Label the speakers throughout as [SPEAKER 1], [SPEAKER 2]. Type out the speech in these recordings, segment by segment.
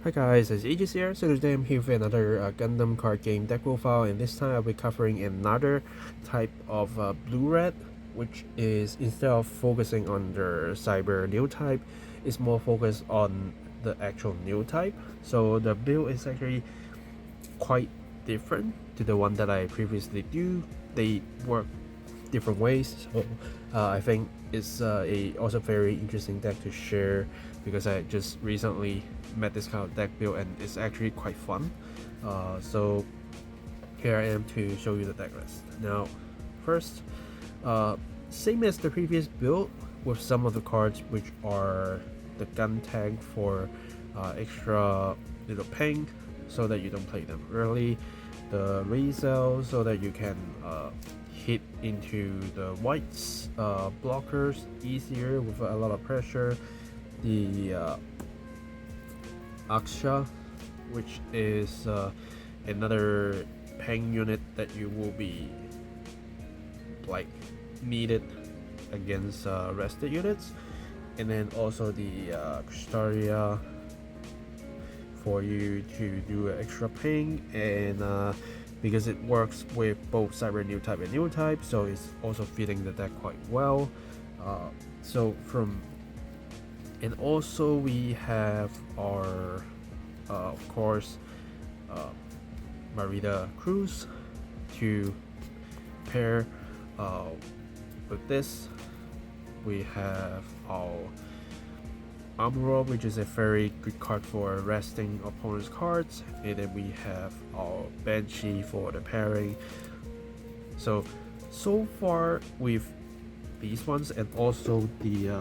[SPEAKER 1] Hi guys, it's Aegis here. So today I'm here with another Gundam card game deck profile, and this time I'll be covering another type of blue-red, which is instead of focusing on the cyber new type, it's more focused on the actual new type. So the build is actually quite different to the one that I previously do. They work different ways, so I think it's a also very interesting deck to share because I just recently met this kind of deck build and it's actually quite fun. So here I am to show you the deck list. Now first, same as the previous build with some of the cards which are the gun tank for extra little ping so that you don't play them early, the resale so that you can hit into the whites blockers easier with a lot of pressure, the Aksha, which is another ping unit that you will be like needed against rested units, and then also the Kristaria for you to do an extra ping, and because it works with both cyber new type and new type, so it's also fitting the deck quite well. And also we have our of course Marita Cruz to pair with this. We have our Amuro, which is a very good card for resting opponent's cards, and then we have our Banshee for the pairing. So far with these ones, and also the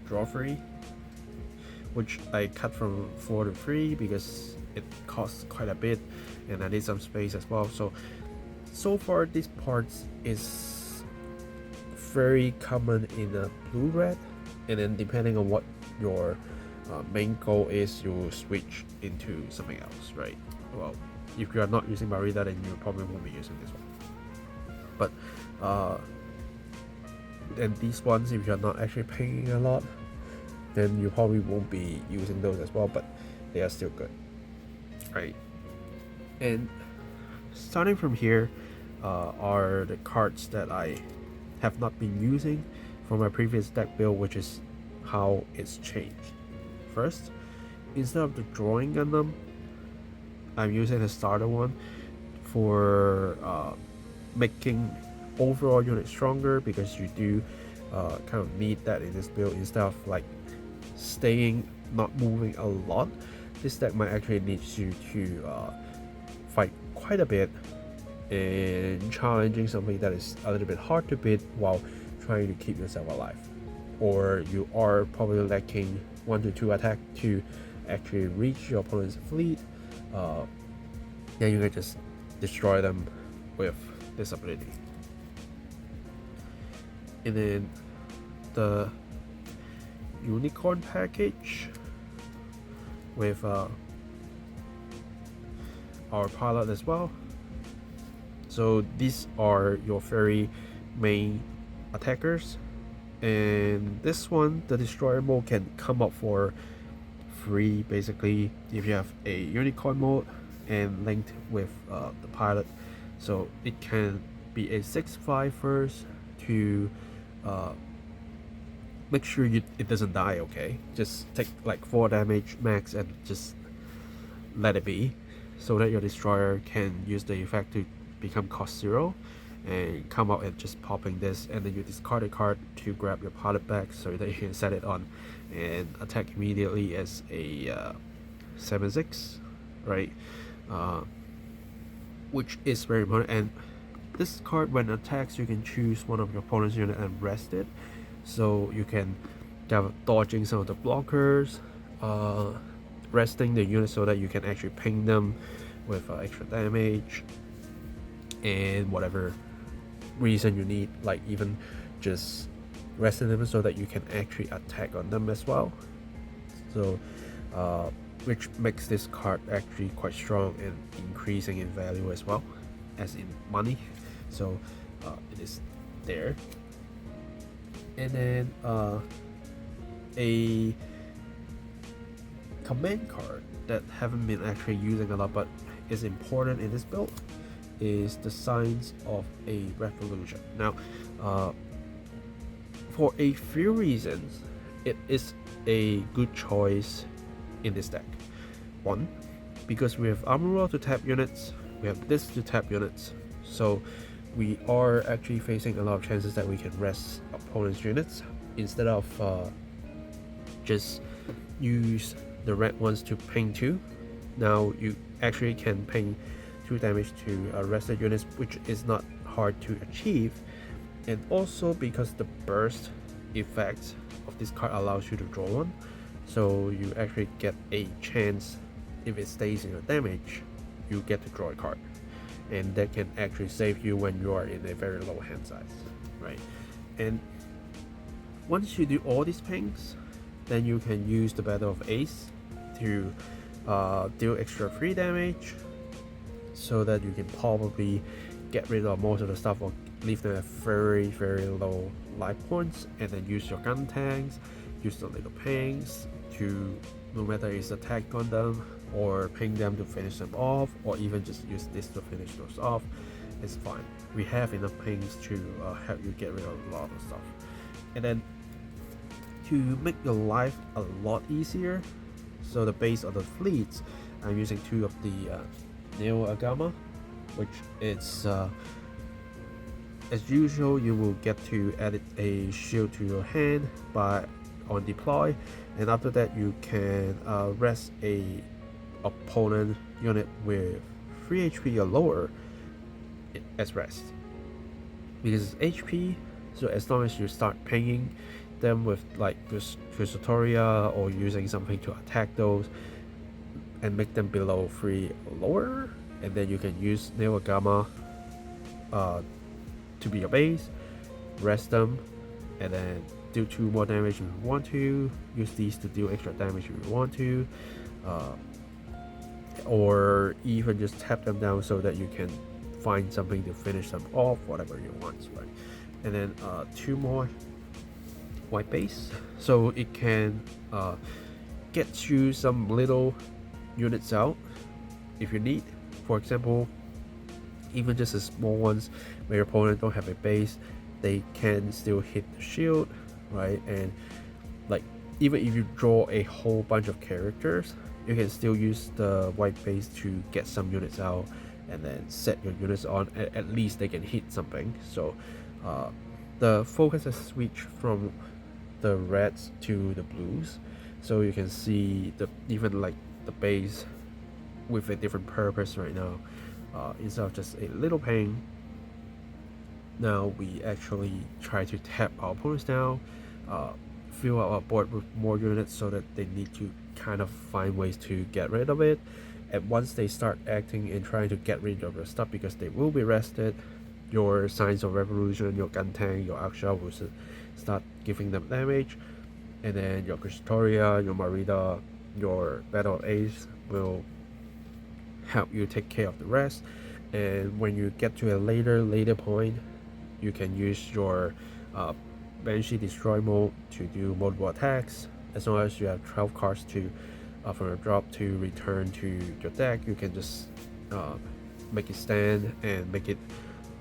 [SPEAKER 1] Joffrey, which I cut from 4 to 3 because it costs quite a bit and I need some space as well. So far this part is very common in a blue-red, and then depending on what your main goal is, you switch into something else, right? Well, if you are not using Marita, then you probably won't be using this one. But and these ones, if you're not actually paying a lot, then you probably won't be using those as well, but they are still good, right? And starting from here are the cards that I have not been using from my previous deck build, which is how it's changed. First, instead of the drawing Gundam, I'm using the starter one for making overall unit stronger, because you do kind of need that in this build. Instead of like staying not moving a lot, this deck might actually need you to fight quite a bit and challenging something that is a little bit hard to beat while trying to keep yourself alive, or you are probably lacking 1 to 2 attack to actually reach your opponent's fleet. Then you can just destroy them with this ability. And then the unicorn package with our pilot as well. So these are your very main attackers, and this one, the destroyer mode, can come up for free basically if you have a unicorn mode and linked with the pilot. So it can be a 6/5 first to make sure it doesn't die. Okay, just take like 4 damage max and just let it be, so that your destroyer can use the effect to become cost 0 and come out and just popping this, and then you discard a card to grab your pilot back so that you can set it on and attack immediately as a 7/6, right? Which is very important. And this card, when attacks, you can choose one of your opponent's unit and rest it, so you can have dodging some of the blockers, resting the unit so that you can actually ping them with extra damage, and whatever reason you need, like even just resting them so that you can actually attack on them as well. So which makes this card actually quite strong and increasing in value as well as in money. So it is there. And then a command card that haven't been actually using a lot but is important in this build is the Signs of a Revolution. Now, for a few reasons, it is a good choice in this deck. One, because we have Armor Roll to tap units, we have this to tap units, so we are actually facing a lot of chances that we can rest opponent's units instead of just use the red ones to ping 2. Now you actually can ping 2 damage to rested units, which is not hard to achieve, and also because the burst effect of this card allows you to draw one, so you actually get a chance, if it stays in your damage, you get to draw a card, and that can actually save you when you are in a very low hand size, right? And once you do all these pings, then you can use the Battle of Ace to deal extra 3 damage, so that you can probably get rid of most of the stuff or leave them at very low life points, and then use your gun tanks, use the little pings to, no matter it's attack Gundam or ping them to finish them off, or even just use this to finish those off, it's fine. We have enough pings to help you get rid of a lot of stuff. And then to make your life a lot easier, so the base of the fleets, I'm using 2 of the Neo Agama, which is as usual, you will get to add a shield to your hand on deploy, and after that you can rest a opponent unit with 3 HP or lower as rest, because it's HP. So as long as you start pinging them with like Cusatoria or using something to attack those and make them below 3 or lower, and then you can use Neo Agama to be your base, rest them, and then do 2 more damage if you want to, use these to deal extra damage if you want to, or even just tap them down so that you can find something to finish them off, whatever you want, right? And then 2 more white base, so it can get you some little units out if you need. For example, even just the small ones where your opponent don't have a base, they can still hit the shield, right? And like, even if you draw a whole bunch of characters, you can still use the white base to get some units out, and then set your units on, at least they can hit something. So the focus has switched from the reds to the blues, so you can see even like the base with a different purpose right now. Instead of just a little ping, now we actually try to tap our opponents down, fill out our board with more units so that they need to kind of find ways to get rid of it. And once they start acting and trying to get rid of your stuff, because they will be rested, your Signs of Revolution, your gun tank, your Aksha will start giving them damage, and then your Cusatoria, your Marita, your Battle of Ace will help you take care of the rest. And when you get to a later point, you can use your Banshee Destroy mode to do multiple attacks. As long as you have 12 cards to from your drop to return to your deck, you can just make it stand and make it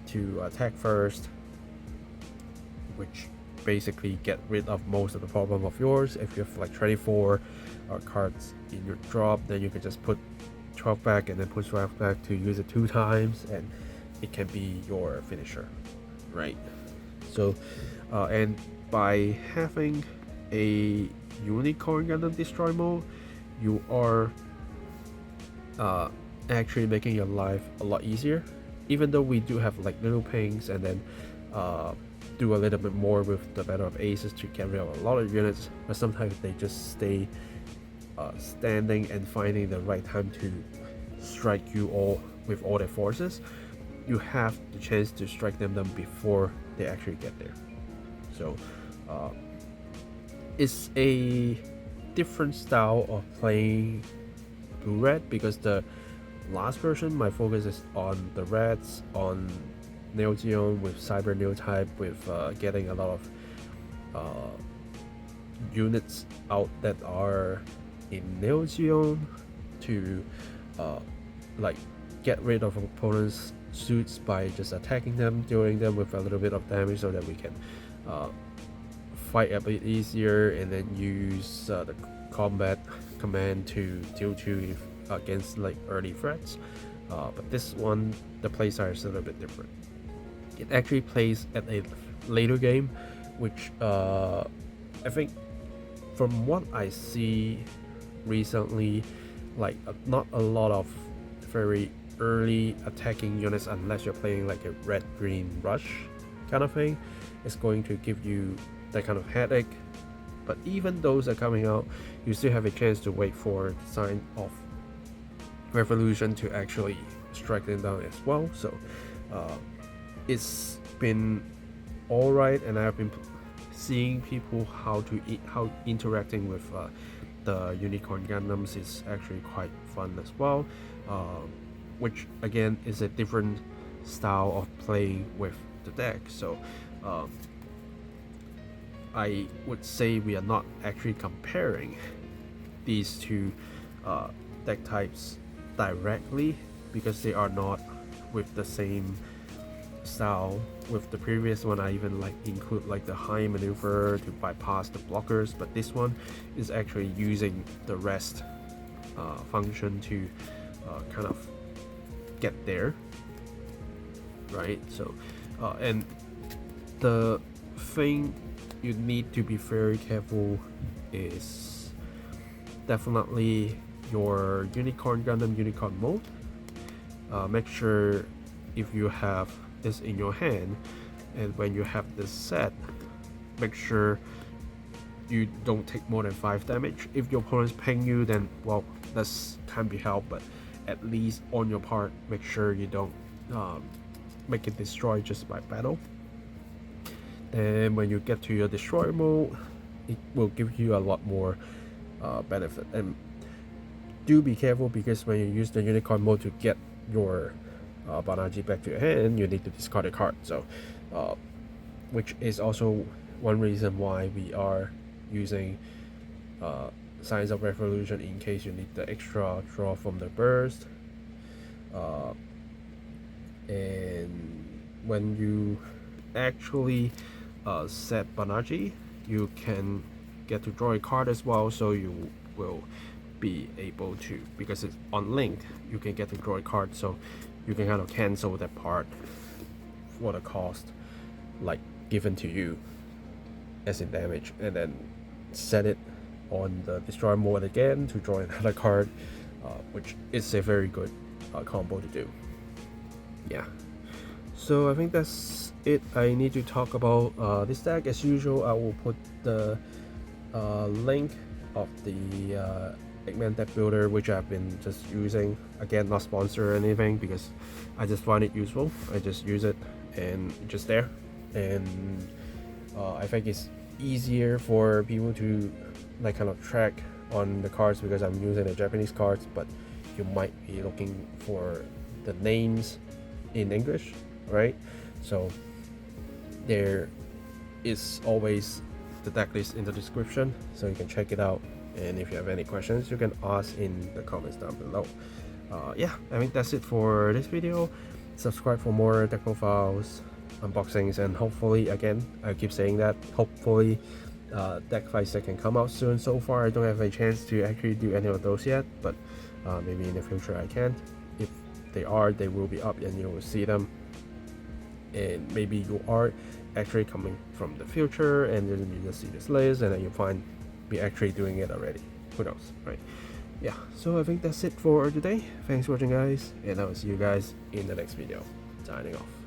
[SPEAKER 1] to attack first, which basically get rid of most of the problem of yours. If you have like 24 cards in your drop, then you can just put 12 back and then put 12 back to use it 2 times, and it can be your finisher, right? So and by having a Unicorn Gundam Destroy mode, you are actually making your life a lot easier. Even though we do have like little pings, and then do a little bit more with the Battle of Aces to get rid of a lot of units, but sometimes they just stay standing and finding the right time to strike you all with all their forces. You have the chance to strike them before they actually get there. So it's a different style of playing blue-red, because the last version my focus is on the reds, on Neo Zeon with Cyber Newtype, with getting a lot of units out that are in Neo Geo to like get rid of opponents' suits by just attacking them, dealing them with a little bit of damage so that we can fight a bit easier, and then use the combat command to deal to against like early threats. But this one, the playstyle is a little bit different. It actually plays at a later game, which I think from what I see recently, like not a lot of very early attacking units, unless you're playing like a red green rush kind of thing, is going to give you that kind of headache. But even those are coming out, you still have a chance to wait for the sign of revolution to actually strike them down as well. So it's been alright, and I've been seeing people how interacting with the Unicorn Gundams is actually quite fun as well, which again is a different style of playing with the deck. So I would say we are not actually comparing these two deck types directly, because they are not with the same style. With the previous one, I even like include like the high maneuver to bypass the blockers, but this one is actually using the rest function to kind of get there, right? So and the thing you need to be very careful is definitely your Unicorn Gundam Unicorn mode. Make sure if you have this in your hand, and when you have this set, make sure you don't take more than 5 damage. If your opponents ping you, then well, this can't be helped, but at least on your part, make sure you don't make it destroy just by battle. And when you get to your destroy mode, it will give you a lot more benefit. And do be careful, because when you use the Unicorn mode to get your Banaji back to your hand, you need to discard a card. So which is also one reason why we are using Signs of Revolution in case you need the extra draw from the burst. And when you actually set Banaji, you can get to draw a card as well, so you will be able to, because it's on link, you can get to draw a card, so you can kind of cancel that part for the cost like given to you as in damage, and then set it on the destroy mode again to draw another card, which is a very good combo to do. Yeah, so I think that's it. I need to talk about this deck. As usual, I will put the link of the Eggman deck builder, which I've been just using. Again, not sponsored or anything, because I just find it useful. I just use it and just there, and I think it's easier for people to like kind of track on the cards, because I'm using the Japanese cards, but you might be looking for the names in English, right? So there is always the deck list in the description, so you can check it out. And if you have any questions, you can ask in the comments down below. Yeah, I think that's it for this video. Subscribe for more deck profiles, unboxings, and hopefully, again, I keep saying that, hopefully deck fights that can come out soon. So far I don't have a chance to actually do any of those yet, but maybe in the future I can. If they are, they will be up and you will see them. And maybe you are actually coming from the future, and then you just see this list, and then you find me actually doing it already. Who knows, right? Yeah, so I think that's it for today. Thanks for watching, guys, and I will see you guys in the next video. Signing off.